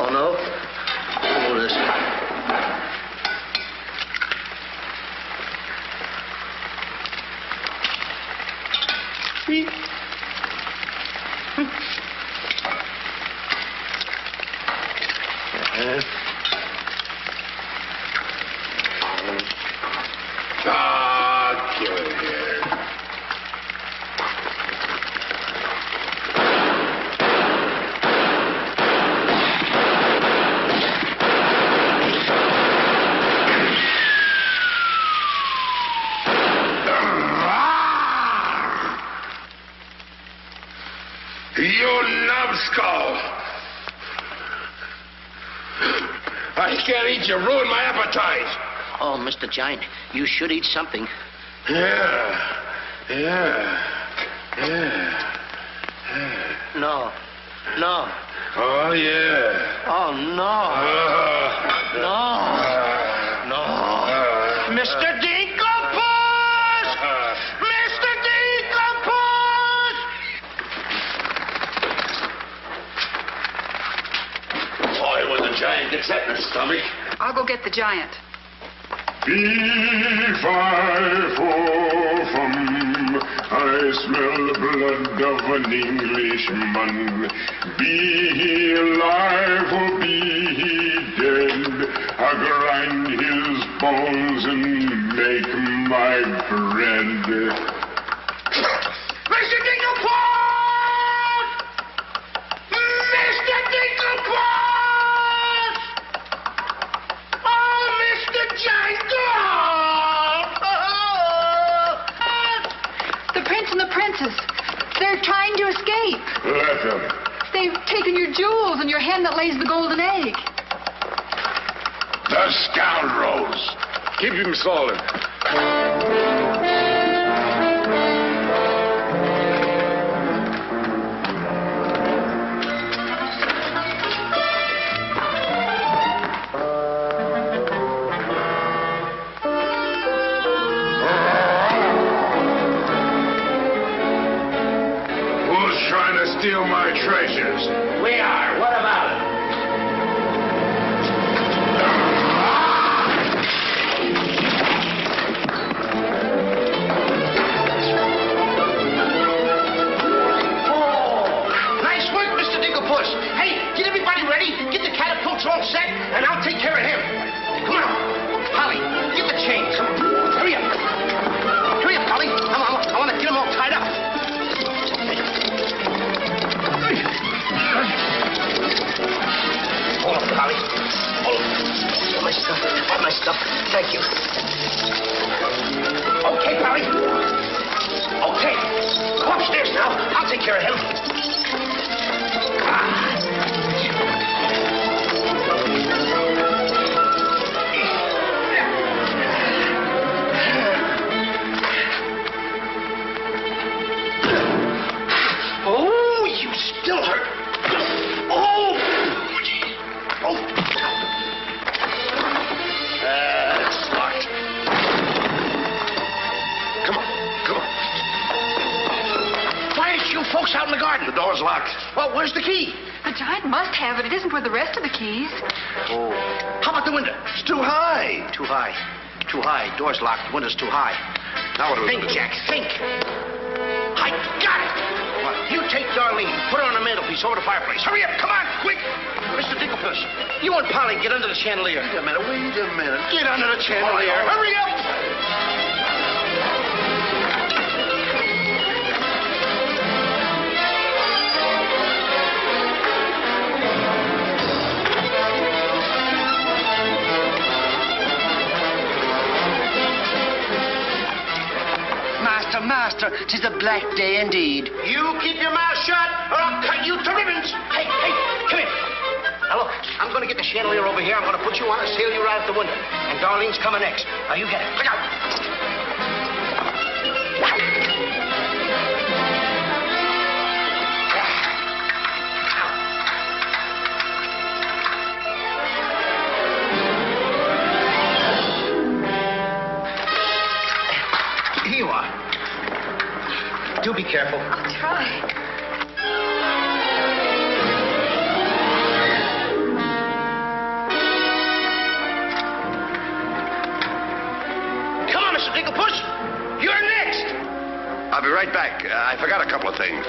Oh, no? Oh, this. Kill it here. You numbskull! I can't eat you. Ruin my appetite. Oh, Mr. Giant, you should eat something. Yeah. No. No. Oh, yeah. Oh, no. No. Mr. Dinklebus! Mr. Dinklebus! Boy, when the giant gets that in his stomach. I'll go get the giant. Fee-fi-fo-fum, I smell the blood of an Englishman. Be he alive or be he dead, I grind his bones and make my bread. Mr. Dinklebus! Mr. Dinklebus! Oh, Mr. Giant! The prince and the princess. They're trying to escape. Let them. They've taken your jewels and your hen that lays the golden egg. The scoundrels. Keep him solid. Steal my treasures. We are. What about it? Oh, nice work, Mr. Dinklebus. Hey, get everybody ready. Get the catapults all set, and I'll take care of him. Come on. Holly, get the chains. Come on. Hurry up. Hurry up, Holly. I want to get them all tied up. Hold up, Holly. Hold up. Get my stuff. Got my stuff. Thank you. Okay, Polly. Okay. Go upstairs now. I'll take care of him. Oh, you still hurt. Oh! It's locked. Come on. Why aren't you folks out in the garden? The door's locked. Well, where's the key? The giant must have it. It isn't with the rest of the keys. Oh. How about the window? It's too high. Too high. Too high. Door's locked. Window's too high. Now what do we Think, do? Jack, think. I got it. What? You take Darlene, put her on the mantelpiece over the fireplace. Hurry up, come on, quick. Mr. Dinklebus, you and Polly get under the chandelier. Wait a minute. Get under the chandelier. Hurry up. Master, 'tis a black day indeed. You keep your mouth shut, or I'll cut you to ribbons. Hey, come here. Now, look, I'm going to get the chandelier over here. I'm going to put you on and sail you right out the window. And Darlene's coming next. Now, you get it. Look out. Here you are. Do be careful. I'll try. Come on, Mr. Dinklebus. You're next. I'll be right back. I forgot a couple of things.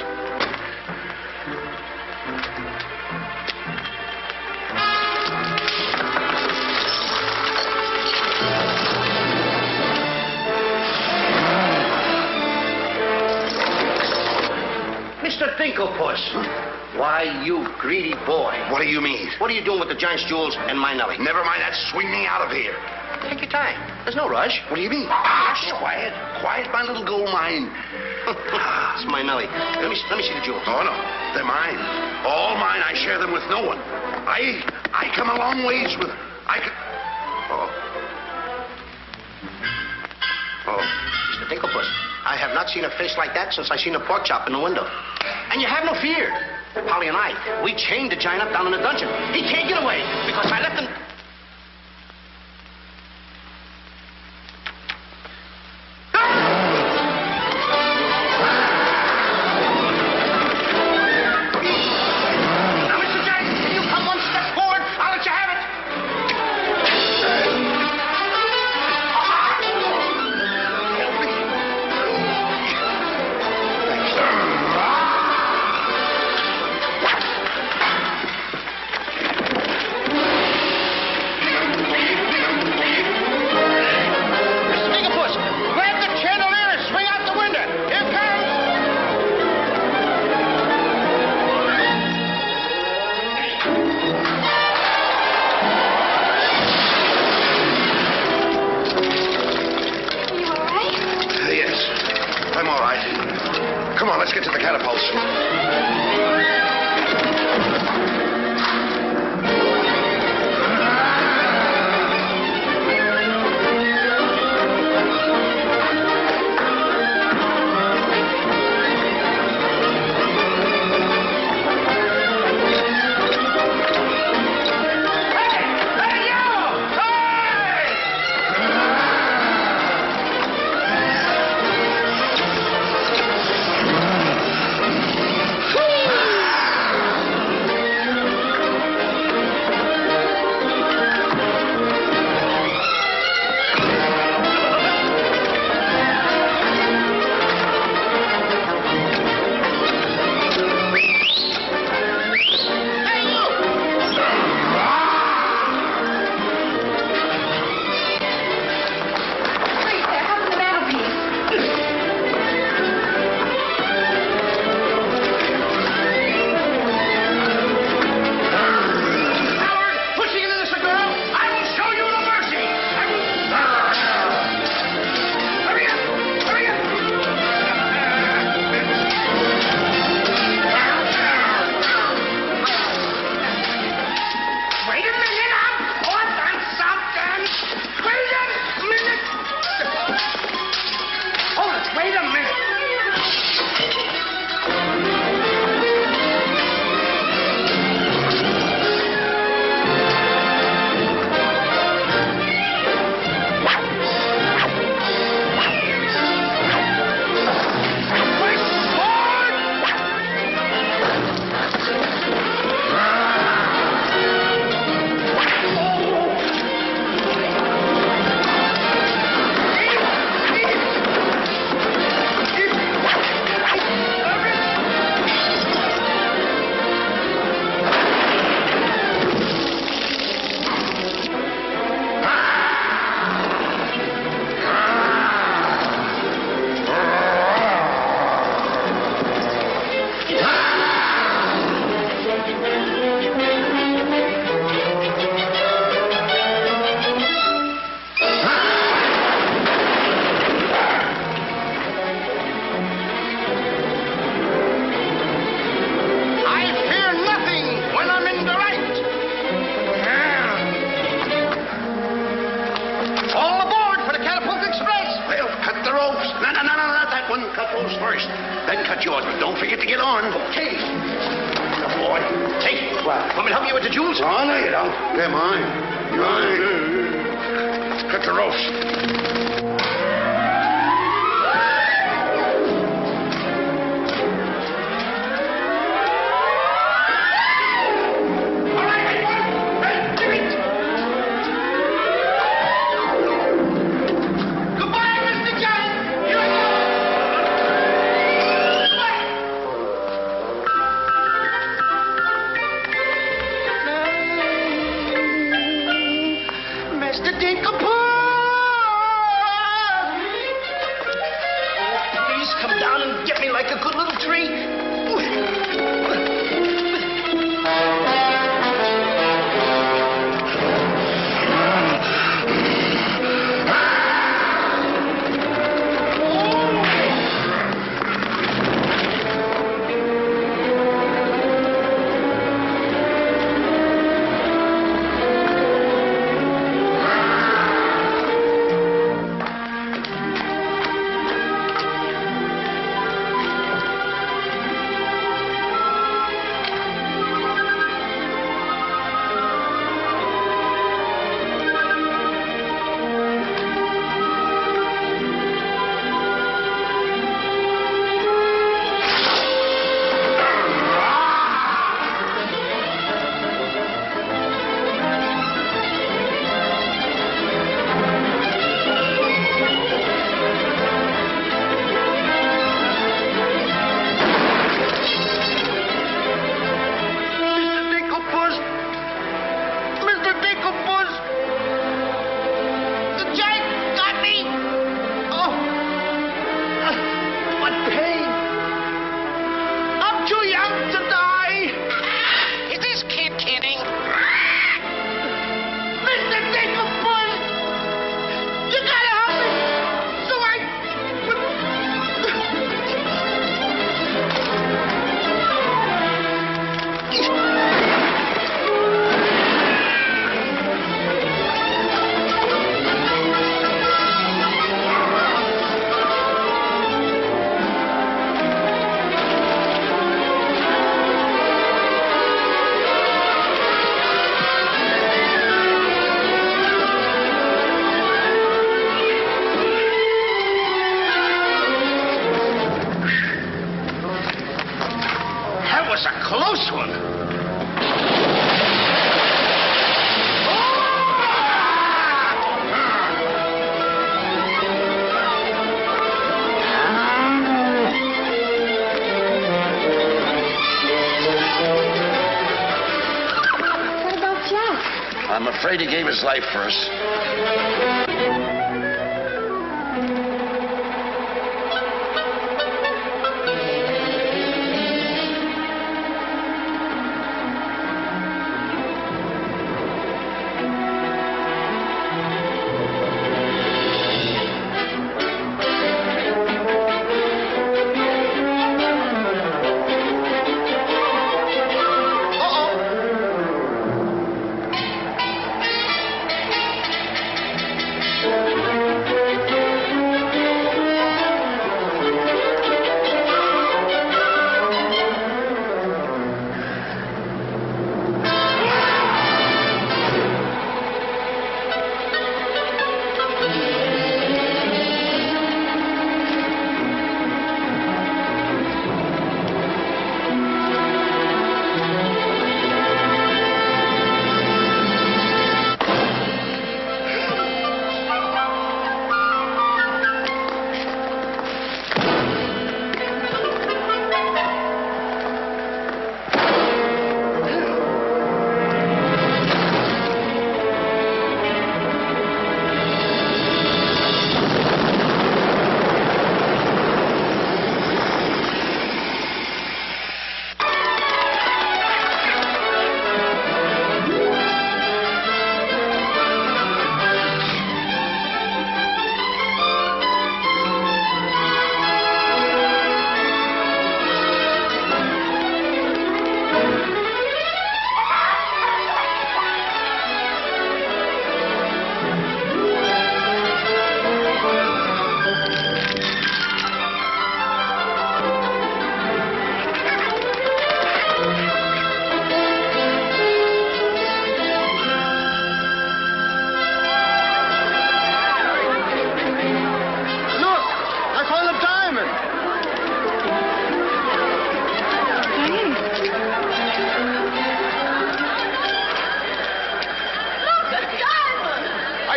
Mr. Dinklepuss. Why, you greedy boy. What do you mean? What are you doing with the giant's jewels and my Nellie? Never mind that. Swing me out of here. Take your time. There's no rush. What do you mean? Shh, quiet. Quiet, my little gold mine. It's my Nellie. Let me see the jewels. Oh, no. They're mine. All mine. I share them with no one. I come a long ways with... Oh, Mr. Dinklepuss, I have not seen a face like that since I seen a pork chop in the window. And you have no fear. Polly and I, we chained the giant up down in the dungeon. He can't get away because I left him... Now, Mr. Giant, can you come one step forward? I'll let you have it. I'm all right. Come on, let's get to the catapults. first. Then cut yours, but don't forget to get on. Okay. Now, boy. Hey, want me to help you with the jewels? Oh, no, you don't. They're mine. Mine. Cut the ropes. was a close one. What about Jack? I'm afraid he gave his life for us.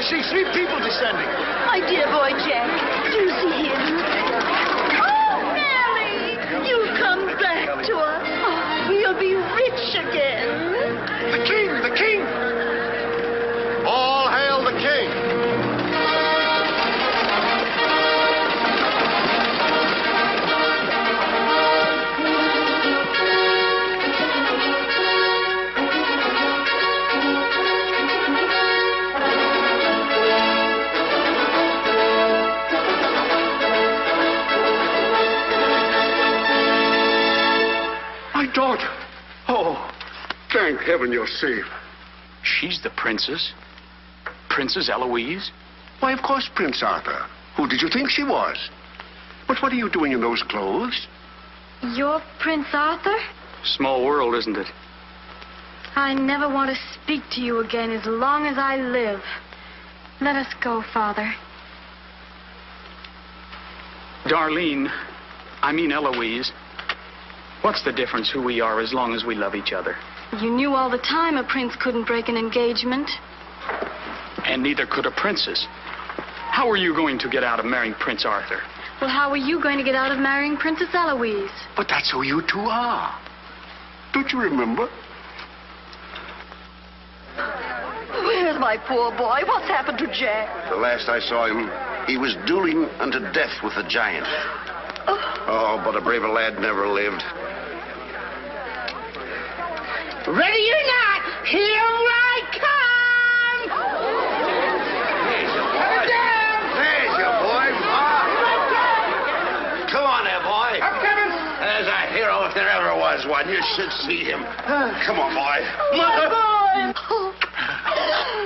see 3 people descending. My dear boy, Jack. Do you see him? Oh, Nellie! You've come back to us. Oh, we'll be rich again. The king! The king! All hail the king! Daughter. Oh, thank heaven you're safe. She's the princess? Princess Eloise? Why, of course, Prince Arthur. Who did you think she was? But what are you doing in those clothes? You're Prince Arthur? Small world, isn't it? I never want to speak to you again as long as I live. Let us go, Father. Darlene, I mean Eloise. What's the difference who we are as long as we love each other? You knew all the time a prince couldn't break an engagement. And neither could a princess. How are you going to get out of marrying Prince Arthur? Well, how are you going to get out of marrying Princess Eloise? But that's who you two are. Don't you remember? Where's my poor boy? What's happened to Jack? The last I saw him, he was dueling unto death with a giant. Oh, but a braver lad never lived. Ready or not, here I come! There's your boy. Come on there, boy. I'm coming. There's a hero if there ever was one. You should see him. Come on, boy.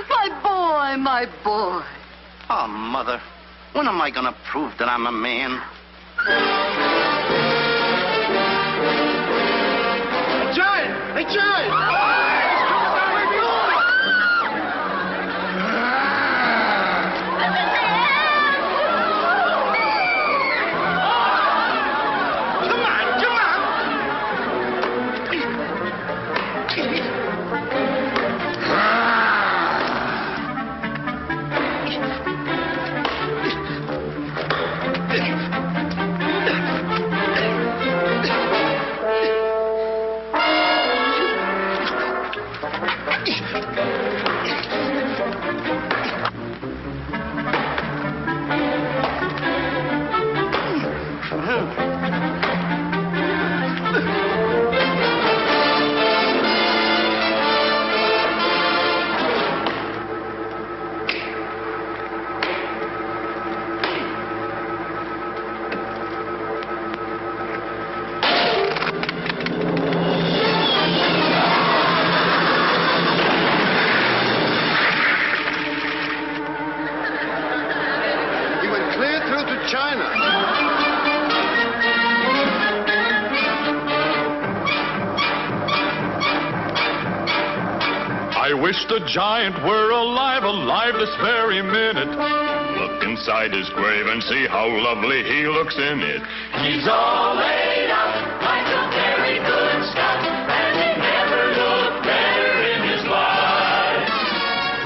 My boy! My boy! Oh, Mother, when am I going to prove that I'm a man? Giant! Hey, Giant! wish the giant were alive this very minute. Look inside his grave and see how lovely he looks in it. He's all laid out like a very good scout, and he never looked better in his life.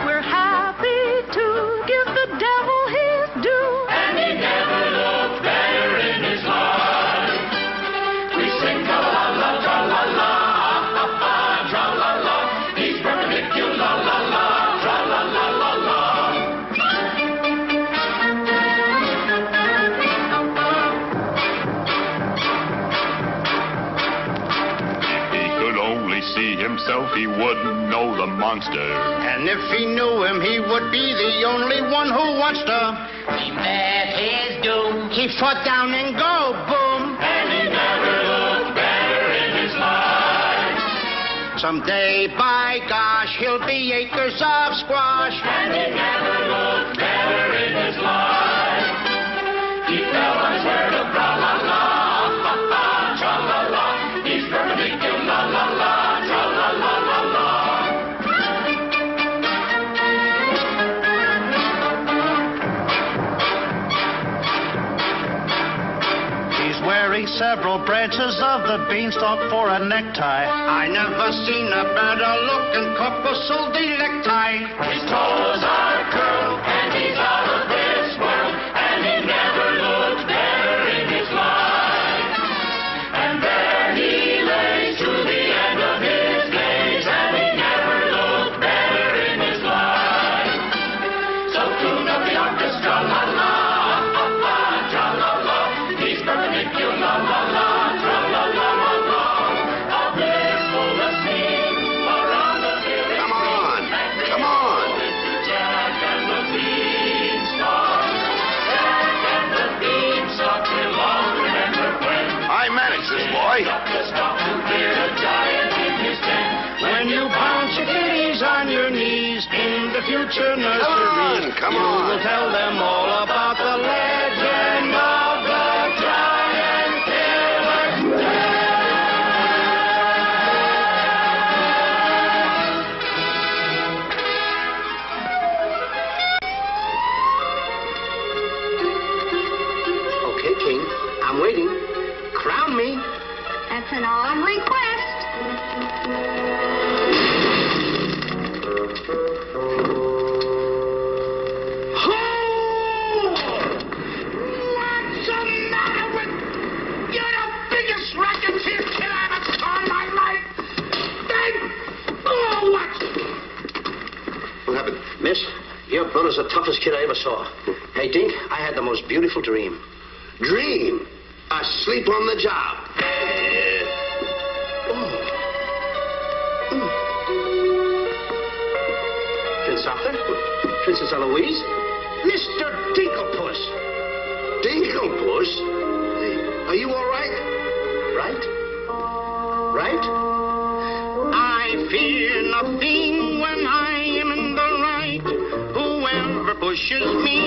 We're happy to give the devil his due, and he never looked better in his life. We sing tra-la-la, tra-la-la, ah-ha-ha, tra-la-la. He's perpendicular, la-la-la, tra-la-la-la-la. See himself, he wouldn't know the monster. And if he knew him, he would be the only one who watched her. He met his doom. He fought down and go boom. And he never looked better in his life. Someday, by gosh, he'll be acres of squash. And he never looked better in his life. He fell on his word of tra-la-la, ah-ha-ha, tra-la-la. He's perpendicular, la-la-la. Wearing several branches of the beanstalk for a necktie. I never seen a better looking corpuscle necktie. His toes are curled and he's out of this world, and he never looked better in his life. And there he lays to the end of his days, and he never looked better in his life. So tune up the orchestra, la la, ah ha, tra la la. He's perpendicular, la la, tra la la la la. A blissful scene around the village. Come on, come on. Jack and the Beanstalk. Jack and the Beanstalk will long remember when I managed this, boy. up the stalk to hear a giant in his tent. When you bounce your kitties on your knees in the future nursery, come you on. will tell them all about the legend of the giant killer. Okay, King. I'm waiting. Crown me. That's an odd request. What's the matter with... You're the biggest racketeer kid I ever saw in my life. What? What happened? Miss, your brother's the toughest kid I ever saw. Hey, Dink, I had the most beautiful dream. Dream? Asleep on the job. Prince Arthur? Princess Eloise? Mr. Dinklepuss. Dinklepuss? Are you all right? Right? Right? I fear nothing when I am in the right. Whoever pushes me